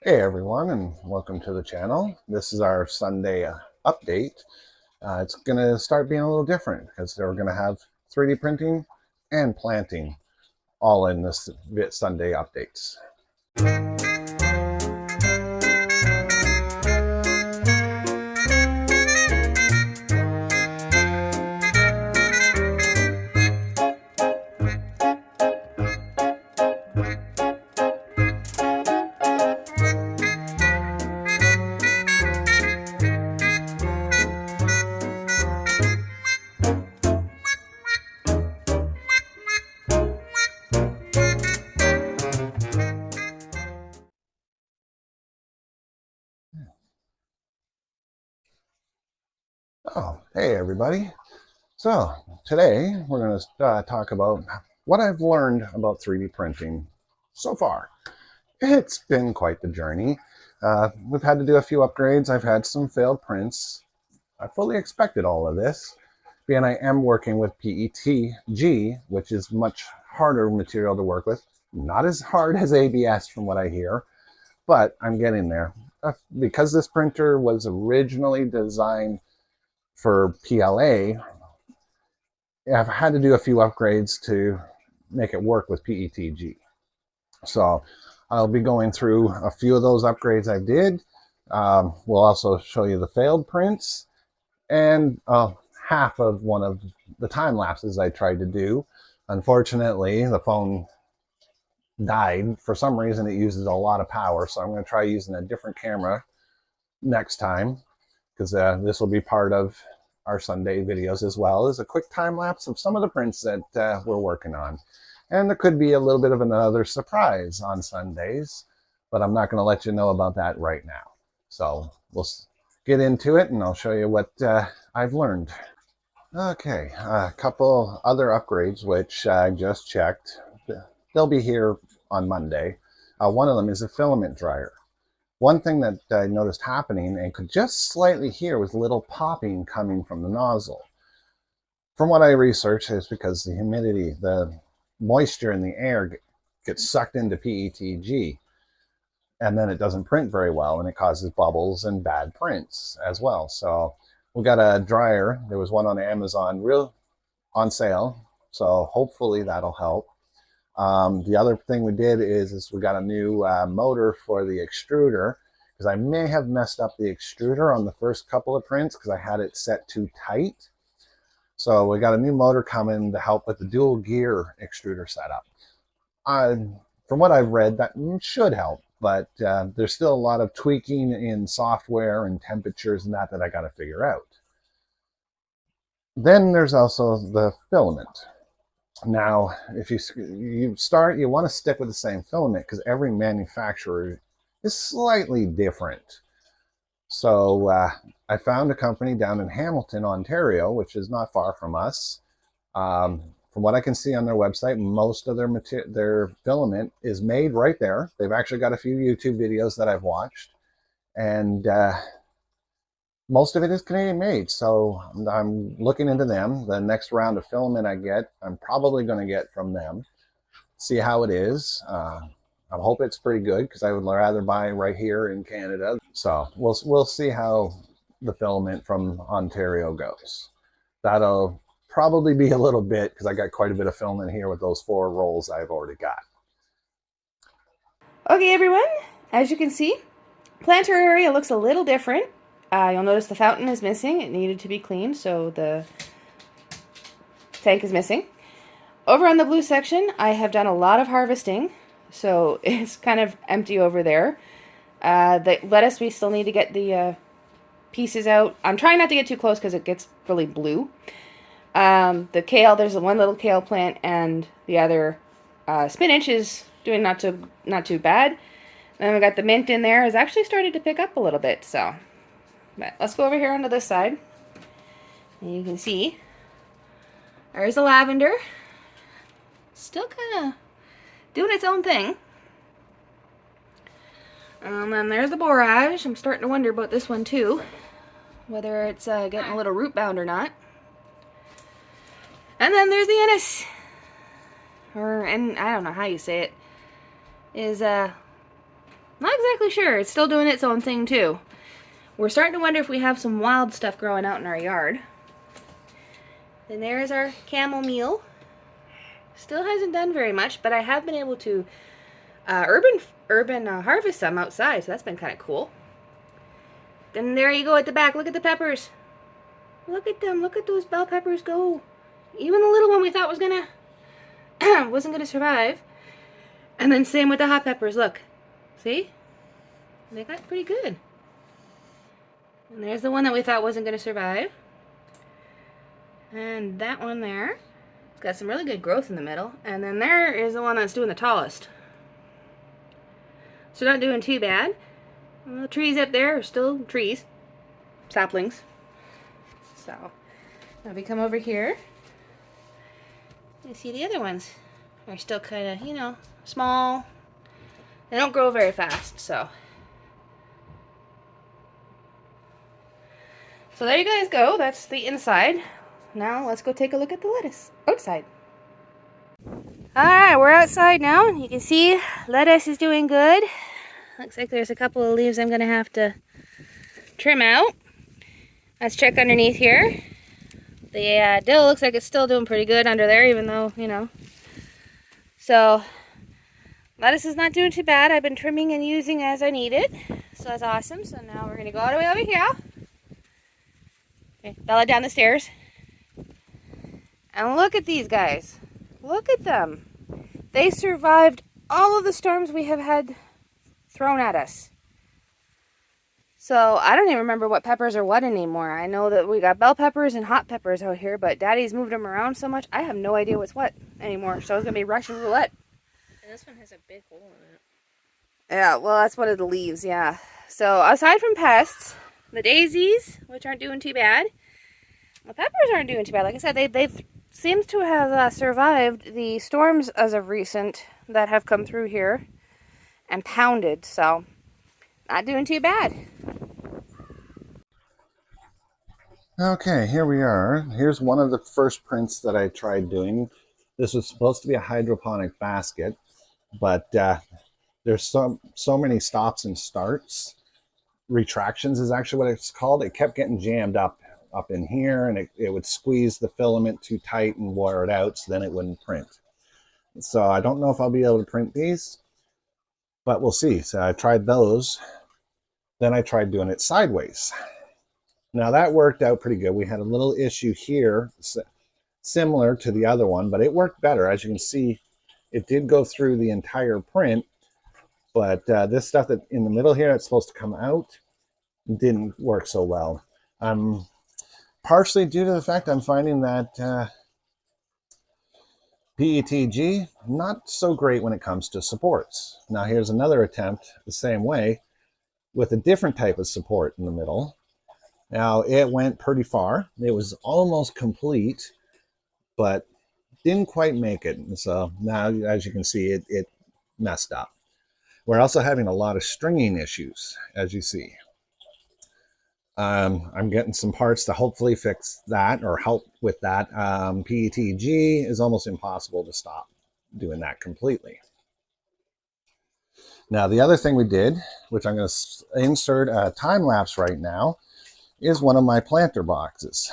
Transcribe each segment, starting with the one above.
Hey everyone, and welcome to the channel. This is our Sunday update. It's going to start being a little different because we're going to have 3D printing and planting all in this Sunday updates. Oh, hey everybody. So today we're going to talk about what I've learned about 3D printing so far. It's been quite the journey. We've had to do a few upgrades. I've had some failed prints. I fully expected all of this, being I am working with PETG, which is much harder material to work with. Not as hard as ABS from what I hear, but I'm getting there. Because this printer was originally designed for PLA, I've had to do a few upgrades to make it work with PETG. So I'll be going through a few of those upgrades I did. We'll also show you the failed prints and half of one of the time lapses I tried to do. Unfortunately, the phone died. For some reason, it uses a lot of power, so I'm going to try using a different camera next time, because this will be part of our Sunday videos as well as a quick time lapse of some of the prints that we're working on. And there could be a little bit of another surprise on Sundays, but I'm not going to let you know about that right now. So we'll get into it and I'll show you what I've learned. Okay, a couple other upgrades which I just checked. They'll be here on Monday. One of them is a filament dryer. One thing that I noticed happening and could just slightly hear was little popping coming from the nozzle. From what I researched, it's because the humidity, the moisture in the air gets sucked into PETG, and then it doesn't print very well, and it causes bubbles and bad prints as well. So we got a dryer. There was one on Amazon, real on sale, so hopefully that'll help. The other thing we did is we got a new motor for the extruder, because I may have messed up the extruder on the first couple of prints because I had it set too tight. So we got a new motor coming to help with the dual gear extruder setup. From what I've read, that should help, but there's still a lot of tweaking in software and temperatures and that I got to figure out. Then there's also the filament. Now, if you start, you want to stick with the same filament because every manufacturer is slightly different. So I found a company down in Hamilton, Ontario, which is not far from us. From what I can see on their website, most of their filament is made right there. They've actually got a few YouTube videos that I've watched, and most of it is Canadian made. So I'm looking into them. The next round of filament I get, I'm probably going to get from them. See how it is. I hope it's pretty good because I would rather buy right here in Canada. So we'll see how the filament from Ontario goes. That'll probably be a little bit because I got quite a bit of filament here with those 4 rolls I've already got. Okay, everyone, as you can see, planter area looks a little different. You'll notice the fountain is missing. It needed to be cleaned, so the tank is missing. Over on the blue section, I have done a lot of harvesting, so it's kind of empty over there. The lettuce, we still need to get the pieces out. I'm trying not to get too close because it gets really blue. The kale, there's one little kale plant, and the other spinach is doing not too bad. And then we got the mint in there. It's actually started to pick up a little bit, so. But let's go over here onto this side. And you can see there's the lavender. Still kind of doing its own thing. And then there's the borage. I'm starting to wonder about this one too. Whether it's getting a little root bound or not. And then there's the anise. And I don't know how you say it. Is Not exactly sure. It's still doing its own thing too. We're starting to wonder if we have some wild stuff growing out in our yard. Then there's our chamomile. Still hasn't done very much, but I have been able to urban harvest some outside, so that's been kind of cool. Then there you go at the back. Look at the peppers. Look at them. Look at those bell peppers go. Even the little one we thought was gonna wasn't gonna survive. And then same with the hot peppers. Look, see? They got pretty good. And there's the one that we thought wasn't gonna survive. And that one there, it's got some really good growth in the middle. And then there is the one that's doing the tallest. So not doing too bad. And the trees up there are still trees, saplings. So now we come over here. You see the other ones are still kind of, you know, small. They don't grow very fast, so. So there you guys go. That's the inside. Now let's go take a look at the lettuce outside. Alright, we're outside now. You can see lettuce is doing good. Looks like there's a couple of leaves I'm going to have to trim out. Let's check underneath here. The dill looks like it's still doing pretty good under there, even though, you know. So, lettuce is not doing too bad. I've been trimming and using as I need it. So that's awesome. So now we're going to go all the way over here. Okay, Bella down the stairs. And look at these guys. Look at them. They survived all of the storms we have had thrown at us. So I don't even remember what peppers are what anymore. I know that we got bell peppers and hot peppers out here, but Daddy's moved them around so much, I have no idea what's what anymore. So it's going to be Russian roulette. And this one has a big hole in it. Yeah, well, that's one of the leaves, yeah. So aside from pests, the daisies, which aren't doing too bad, the peppers aren't doing too bad. Like I said, they've seems to have survived the storms as of recent that have come through here and pounded, so not doing too bad. Okay, here we are. Here's one of the first prints that I tried doing. This was supposed to be a hydroponic basket, but there's so many stops and starts. Retractions is actually what it's called. It kept getting jammed up in here, and it would squeeze the filament too tight and wear it out, so then it wouldn't print. So I don't know if I'll be able to print these, but we'll see. So I tried those. Then I tried doing it sideways. Now that worked out pretty good. We had a little issue here, similar to the other one, but it worked better. As you can see, it did go through the entire print, but this stuff that in the middle here, it's supposed to come out, didn't work so well. Partially due to the fact I'm finding that PETG, not so great when it comes to supports. Now here's another attempt the same way with a different type of support in the middle. Now it went pretty far. It was almost complete, but didn't quite make it. So now, as you can see, it messed up. We're also having a lot of stringing issues, as you see. I'm getting some parts to hopefully fix that or help with that. PETG is almost impossible to stop doing that completely. Now, the other thing we did, which I'm going to insert a time lapse right now, is one of my planter boxes.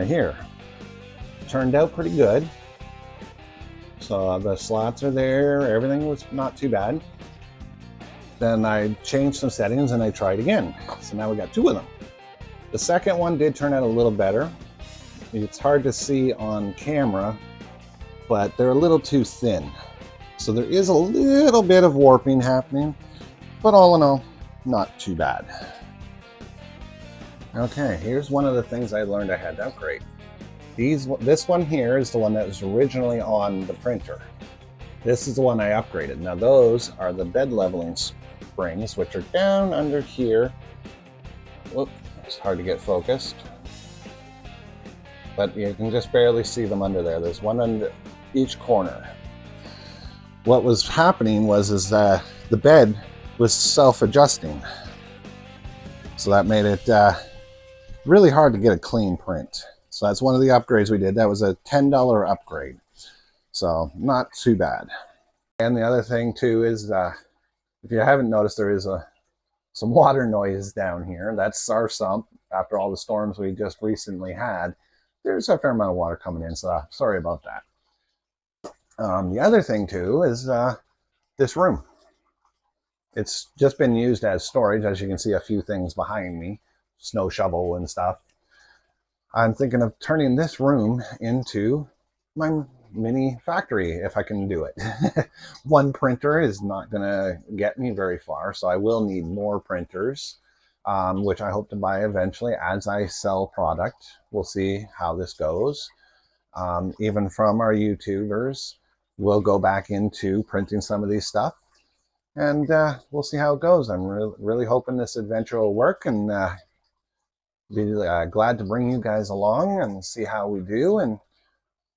right here. Turned out pretty good. So the slots are there, everything was not too bad. Then I changed some settings and I tried again. So now we got 2 of them. The second one did turn out a little better. It's hard to see on camera, but they're a little too thin. So there is a little bit of warping happening, but all in all, not too bad. Okay, here's one of the things I learned I had to upgrade. This one here is the one that was originally on the printer. This is the one I upgraded. Now those are the bed leveling springs, which are down under here. Whoop, it's hard to get focused. But you can just barely see them under there. There's one under each corner. What was happening was the bed was self-adjusting. So that made it really hard to get a clean print. So that's one of the upgrades we did. That was a $10 upgrade. So not too bad. And the other thing too is, if you haven't noticed, there is some water noise down here. That's our sump. After all the storms we just recently had, there's a fair amount of water coming in. So sorry about that. The other thing too is this room. It's just been used as storage. As you can see, a few things behind me, snow shovel and stuff. I'm thinking of turning this room into my mini factory if I can do it. One printer is not going to get me very far, so I will need more printers, which I hope to buy eventually as I sell product. We'll see how this goes. Even from our YouTubers, we'll go back into printing some of these stuff, and we'll see how it goes. I'm really hoping this adventure will work, and be glad to bring you guys along and see how we do, and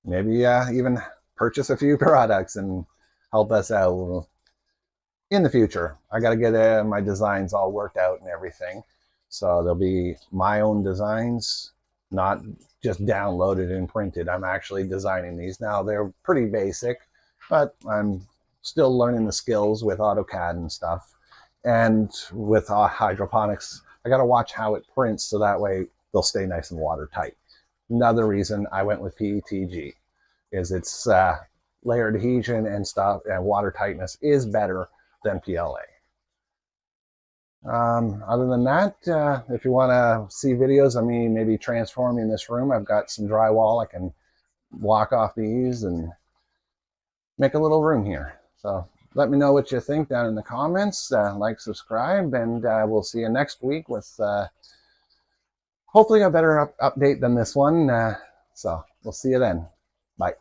maybe even purchase a few products and help us out in the future. I got to get my designs all worked out and everything. So there'll be my own designs, not just downloaded and printed. I'm actually designing these. Now they're pretty basic, but I'm still learning the skills with AutoCAD and stuff. And with hydroponics, I got to watch how it prints so that way they'll stay nice and watertight. Another reason I went with PETG is its layer adhesion and stuff, and water tightness is better than PLA. Other than that, if you want to see videos of me maybe transforming this room, I've got some drywall. I can walk off these and make a little room here. So let me know what you think down in the comments. Like, subscribe, and we'll see you next week with hopefully a better update than this one. So we'll see you then. Bye.